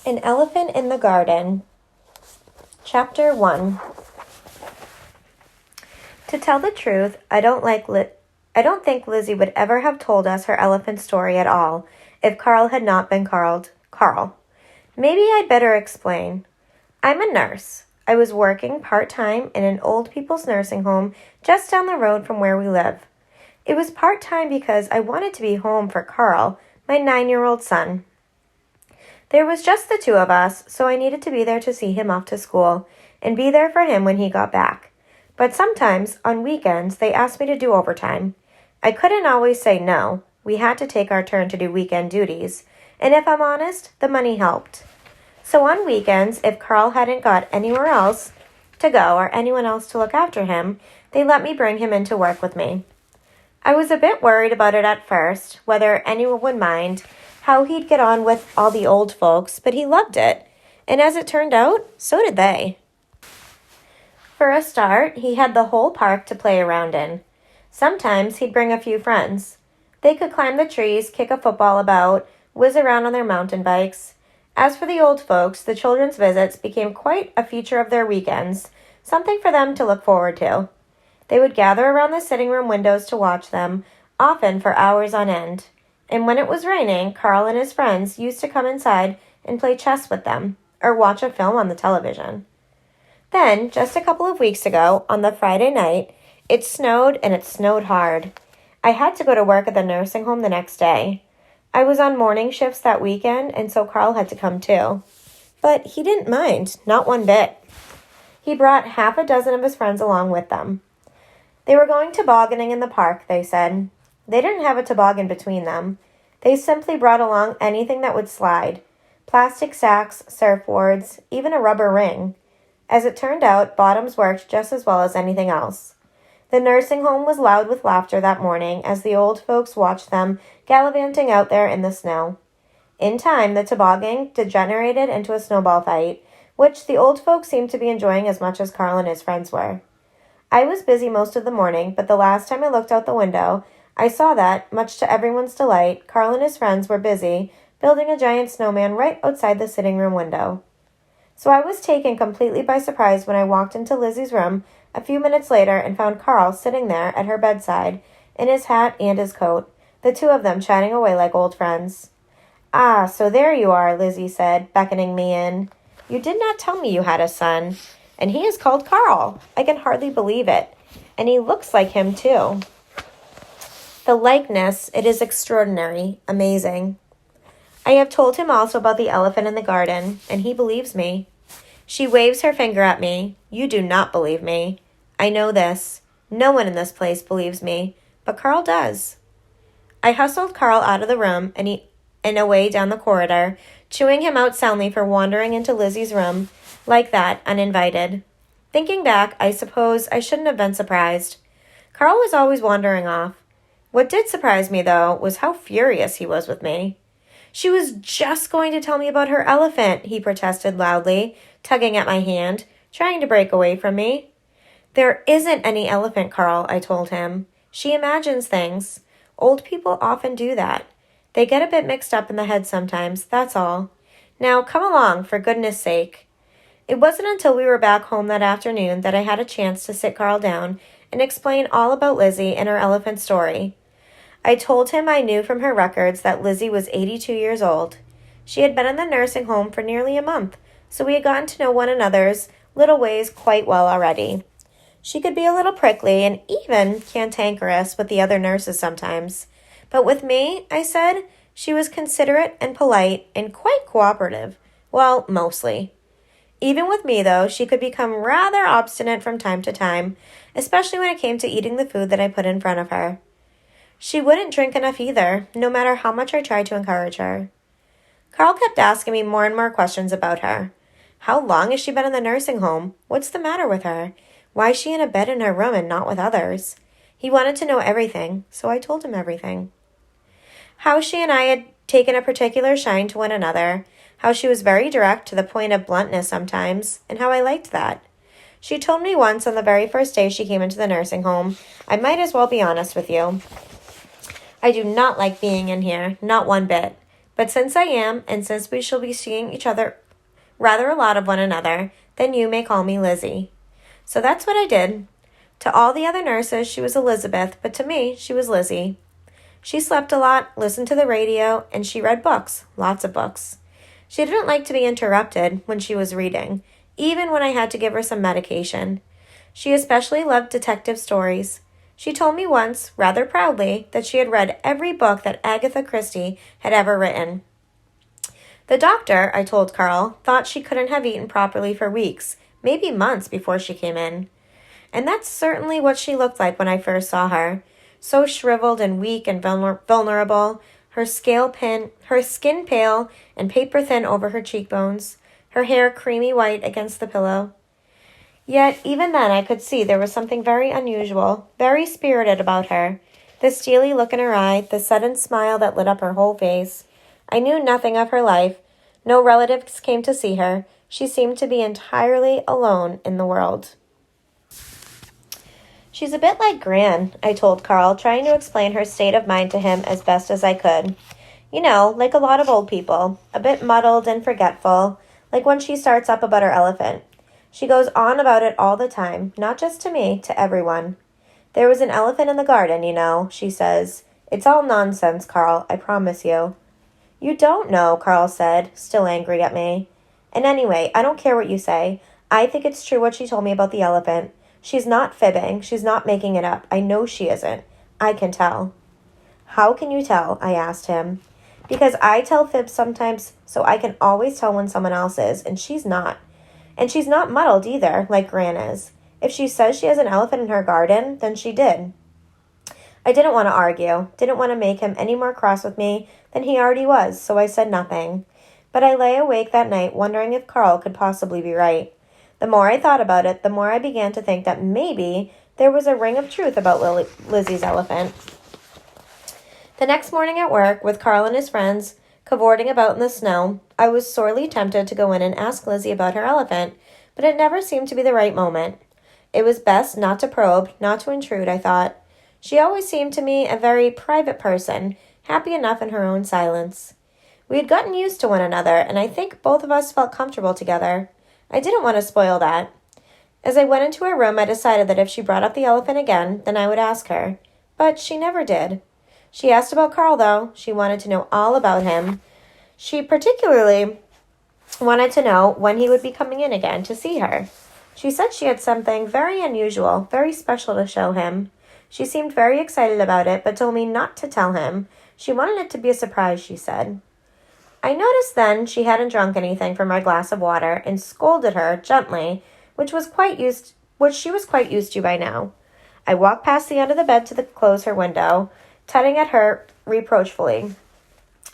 An Elephant in the Garden. Chapter 1. To tell the truth, I don't think Lizzie would ever have told us her elephant story at all if Carl had not been Carl. Maybe I'd better explain. I'm a nurse. I was working part-time in an old people's nursing home just down the road from where we live. It was part-time because I wanted to be home for Carl, my 9-year-old son. There was just the two of us, so I needed to be there to see him off to school and be there for him when he got back. But sometimes, on weekends, they asked me to do overtime. I couldn't always say no. We had to take our turn to do weekend duties. And if I'm honest, the money helped. So on weekends, if Carl hadn't got anywhere else to go or anyone else to look after him, they let me bring him into work with me. I was a bit worried about it at first, whether anyone would mind, how he'd get on with all the old folks, but he loved it. And as it turned out, so did they. For a start, he had the whole park to play around in. Sometimes he'd bring a few friends. They could climb the trees, kick a football about, whiz around on their mountain bikes. As for the old folks, the children's visits became quite a feature of their weekends, something for them to look forward to. They would gather around the sitting room windows to watch them, often for hours on end. And when it was raining, Carl and his friends used to come inside and play chess with them, or watch a film on the television. Then, just a couple of weeks ago, on the Friday night, it snowed and it snowed hard. I had to go to work at the nursing home the next day. I was on morning shifts that weekend, and so Carl had to come too. But he didn't mind, not one bit. He brought half a dozen of his friends along with them. They were going tobogganing in the park, they said. They didn't have a toboggan between them. They simply brought along anything that would slide. Plastic sacks, surfboards, even a rubber ring. As it turned out, bottoms worked just as well as anything else. The nursing home was loud with laughter that morning as the old folks watched them gallivanting out there in the snow. In time, the toboggan degenerated into a snowball fight, which the old folks seemed to be enjoying as much as Carl and his friends were. I was busy most of the morning, but the last time I looked out the window, I saw that, much to everyone's delight, Carl and his friends were busy building a giant snowman right outside the sitting room window. So I was taken completely by surprise when I walked into Lizzie's room a few minutes later and found Carl sitting there at her bedside, in his hat and his coat, the two of them chatting away like old friends. "Ah, so there you are," Lizzie said, beckoning me in. "You did not tell me you had a son, and he is called Carl. I can hardly believe it. And he looks like him, too." The likeness, it is extraordinary, amazing. I have told him also about the elephant in the garden, and he believes me. She waves her finger at me. "You do not believe me. I know this. No one in this place believes me, but Carl does." I hustled Carl out of the room and away down the corridor, chewing him out soundly for wandering into Lizzie's room like that, uninvited. Thinking back, I suppose I shouldn't have been surprised. Carl was always wandering off. What did surprise me, though, was how furious he was with me. "She was just going to tell me about her elephant," he protested loudly, tugging at my hand, trying to break away from me. "There isn't any elephant, Carl," I told him. "She imagines things. Old people often do that. They get a bit mixed up in the head sometimes, that's all. Now, come along, for goodness sake." It wasn't until we were back home that afternoon that I had a chance to sit Carl down and explain all about Lizzie and her elephant story. I told him I knew from her records that Lizzie was 82 years old. She had been in the nursing home for nearly a month, so we had gotten to know one another's little ways quite well already. She could be a little prickly and even cantankerous with the other nurses sometimes. But with me, I said, she was considerate and polite and quite cooperative. Well, mostly. Even with me, though, she could become rather obstinate from time to time, especially when it came to eating the food that I put in front of her. She wouldn't drink enough either, no matter how much I tried to encourage her. Carl kept asking me more and more questions about her. How long has she been in the nursing home? What's the matter with her? Why is she in a bed in her room and not with others? He wanted to know everything, so I told him everything. How she and I had taken a particular shine to one another, how she was very direct to the point of bluntness sometimes, and how I liked that. She told me once on the very first day she came into the nursing home, "I might as well be honest with you. I do not like being in here, not one bit. But since I am, and since we shall be seeing each other rather a lot of one another, then you may call me Lizzie. So that's what I did. To all the other nurses, she was Elizabeth, but to me, she was Lizzie. She slept a lot, listened to the radio, and she read books, lots of books. She didn't like to be interrupted when she was reading, even when I had to give her some medication. She especially loved detective stories. She told me once, rather proudly, that she had read every book that Agatha Christie had ever written. The doctor, I told Carl, thought she couldn't have eaten properly for weeks, maybe months before she came in. And that's certainly what she looked like when I first saw her. So shriveled and weak and vulnerable, her skin pale and paper thin over her cheekbones, her hair creamy white against the pillow. Yet even then I could see there was something very unusual, very spirited about her. The steely look in her eye, the sudden smile that lit up her whole face. I knew nothing of her life. No relatives came to see her. She seemed to be entirely alone in the world. She's a bit like Gran, I told Carl, trying to explain her state of mind to him as best as I could. You know, like a lot of old people, a bit muddled and forgetful, like when she starts up about her elephant. She goes on about it all the time, not just to me, to everyone. There was an elephant in the garden, you know, she says. It's all nonsense, Carl, I promise you. You don't know, Carl said, still angry at me. And anyway, I don't care what you say. I think it's true what she told me about the elephant. She's not fibbing. She's not making it up. I know she isn't. I can tell. How can you tell? I asked him. Because I tell fibs sometimes, so I can always tell when someone else is, and she's not. And she's not muddled either, like Gran is. If she says she has an elephant in her garden, then she did. I didn't want to argue, didn't want to make him any more cross with me than he already was, so I said nothing. But I lay awake that night wondering if Carl could possibly be right. The more I thought about it, the more I began to think that maybe there was a ring of truth about Lizzie's elephant. The next morning at work, with Carl and his friends cavorting about in the snow, I was sorely tempted to go in and ask Lizzie about her elephant, but it never seemed to be the right moment. It was best not to probe, not to intrude, I thought. She always seemed to me a very private person, happy enough in her own silence. We had gotten used to one another, and I think both of us felt comfortable together. I didn't want to spoil that. As I went into her room, I decided that if she brought up the elephant again, then I would ask her. But she never did. She asked about Carl, though. She wanted to know all about him. She particularly wanted to know when he would be coming in again to see her. She said she had something very unusual, very special to show him. She seemed very excited about it, but told me not to tell him. She wanted it to be a surprise, she said. I noticed then she hadn't drunk anything from her glass of water and scolded her gently, which she was quite used to by now. I walked past the end of the bed to close her window, tutting at her reproachfully.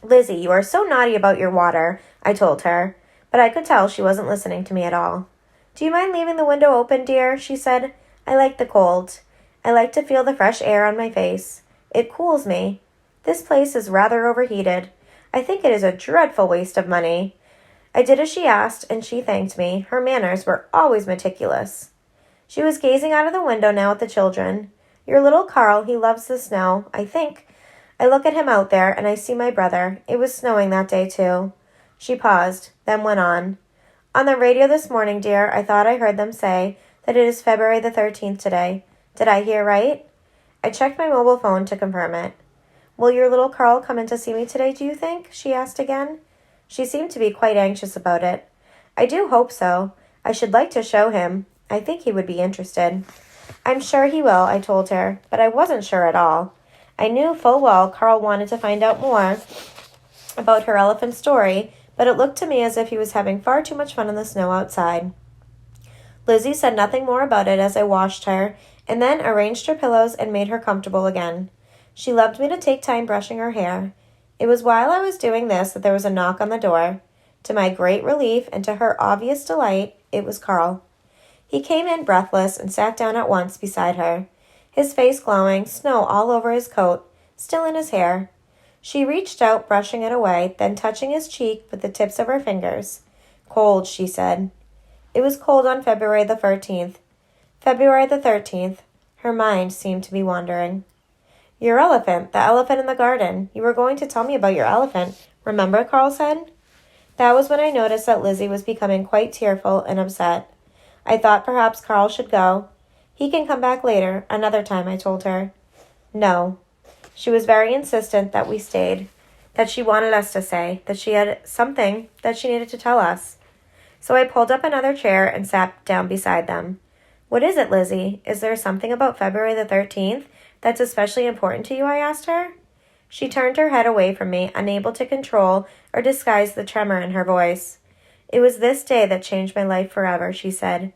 Lizzie, you are so naughty about your water, I told her, but I could tell she wasn't listening to me at all. Do you mind leaving the window open, dear? She said. I like the cold. I like to feel the fresh air on my face. It cools me. This place is rather overheated. I think it is a dreadful waste of money. I did as she asked, and she thanked me. Her manners were always meticulous. She was gazing out of the window now at the children. Your little Carl, he loves the snow, I think. I look at him out there, and I see my brother. It was snowing that day, too. She paused, then went on. On the radio this morning, dear, I thought I heard them say that it is February the 13th today. Did I hear right? I checked my mobile phone to confirm it. Will your little Carl come in to see me today, do you think? She asked again. She seemed to be quite anxious about it. I do hope so. I should like to show him. I think he would be interested. I'm sure he will, I told her, but I wasn't sure at all. I knew full well Carl wanted to find out more about her elephant story, but it looked to me as if he was having far too much fun in the snow outside. Lizzie said nothing more about it as I washed her, and then arranged her pillows and made her comfortable again. She loved me to take time brushing her hair. It was while I was doing this that there was a knock on the door. To my great relief and to her obvious delight, it was Carl. He came in breathless and sat down at once beside her, his face glowing, snow all over his coat, still in his hair. She reached out, brushing it away, then touching his cheek with the tips of her fingers. Cold, she said. It was cold on February the 13th. February the 13th. Her mind seemed to be wandering. Your elephant, the elephant in the garden. You were going to tell me about your elephant. Remember, Carl said. That was when I noticed that Lizzie was becoming quite tearful and upset. I thought perhaps Carl should go. He can come back later, another time, I told her. No. She was very insistent that we stayed, that she wanted us to stay, that she had something that she needed to tell us. So I pulled up another chair and sat down beside them. What is it, Lizzie? Is there something about February the 13th that's especially important to you? I asked her. She turned her head away from me, unable to control or disguise the tremor in her voice. It was this day that changed my life forever, she said.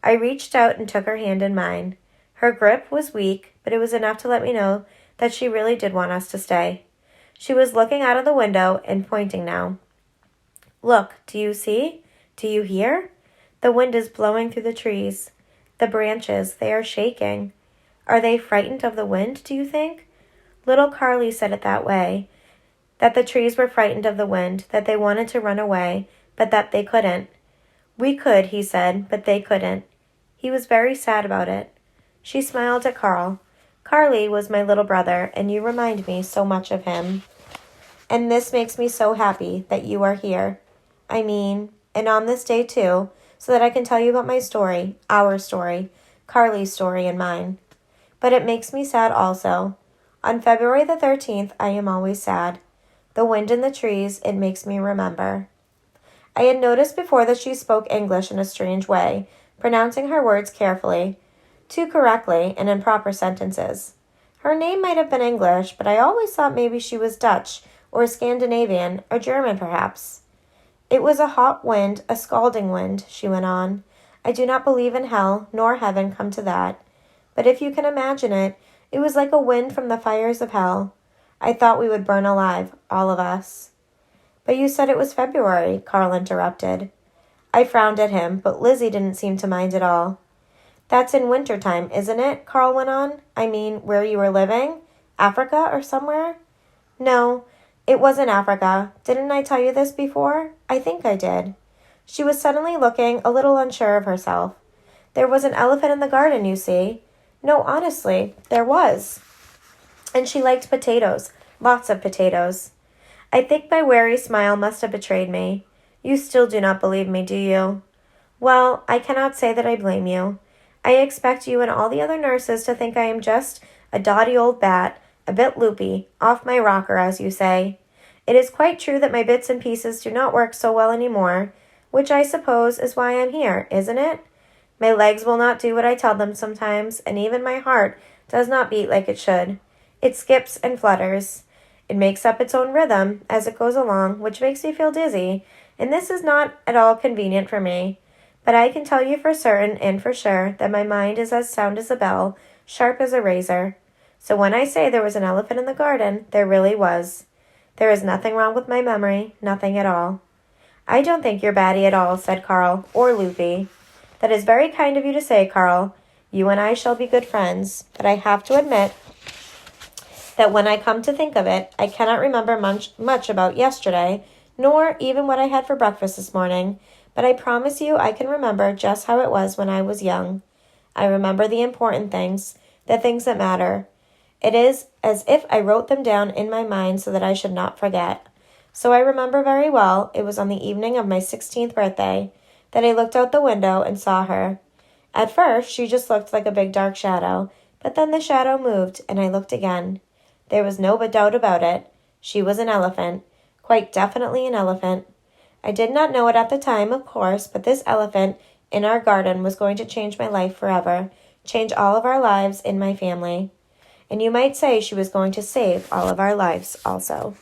I reached out and took her hand in mine. Her grip was weak, but it was enough to let me know that she really did want us to stay. She was looking out of the window and pointing now. Look, do you see? Do you hear? The wind is blowing through the trees. The branches, they are shaking. Are they frightened of the wind, do you think? Little Carly said it that way, that the trees were frightened of the wind, that they wanted to run away, but that they couldn't. We could, he said, but they couldn't. He was very sad about it. She smiled at Carl. Carly was my little brother, and you remind me so much of him. And this makes me so happy that you are here. And on this day too, so that I can tell you about my story, our story, Carly's story and mine. But it makes me sad also. On February the 13th, I am always sad. The wind in the trees, it makes me remember. I had noticed before that she spoke English in a strange way, pronouncing her words carefully, too correctly and in proper sentences. Her name might have been English, but I always thought maybe she was Dutch, or Scandinavian, or German perhaps. It was a hot wind, a scalding wind, she went on. I do not believe in hell, nor heaven, come to that. But if you can imagine it, it was like a wind from the fires of hell. I thought we would burn alive, all of us. But you said it was February, Carl interrupted. I frowned at him, but Lizzie didn't seem to mind at all. That's in winter time, isn't it? Carl went on. Where you were living? Africa or somewhere? No, it wasn't Africa. Didn't I tell you this before? I think I did. She was suddenly looking a little unsure of herself. There was an elephant in the garden, you see. No, honestly, there was. And she liked potatoes, lots of potatoes. I think my wary smile must have betrayed me. You still do not believe me, do you? Well, I cannot say that I blame you. I expect you and all the other nurses to think I am just a dotty old bat, a bit loopy, off my rocker, as you say. It is quite true that my bits and pieces do not work so well any more, which I suppose is why I'm here, isn't it? My legs will not do what I tell them sometimes, and even my heart does not beat like it should. It skips and flutters. It makes up its own rhythm as it goes along, which makes me feel dizzy, and this is not at all convenient for me. But I can tell you for certain and for sure that my mind is as sound as a bell, sharp as a razor. So when I say there was an elephant in the garden, there really was. There is nothing wrong with my memory, nothing at all. I don't think you're batty at all, said Carl, or loopy. That is very kind of you to say, Carl. You and I shall be good friends, but I have to admit that when I come to think of it, I cannot remember much about yesterday, nor even what I had for breakfast this morning, but I promise you I can remember just how it was when I was young. I remember the important things, the things that matter. It is as if I wrote them down in my mind so that I should not forget. So I remember very well, it was on the evening of my 16th birthday, that I looked out the window and saw her. At first, she just looked like a big dark shadow, but then the shadow moved, and I looked again. There was no doubt about it. She was an elephant, quite definitely an elephant. I did not know it at the time, of course, but this elephant in our garden was going to change my life forever, change all of our lives in my family. And you might say she was going to save all of our lives also.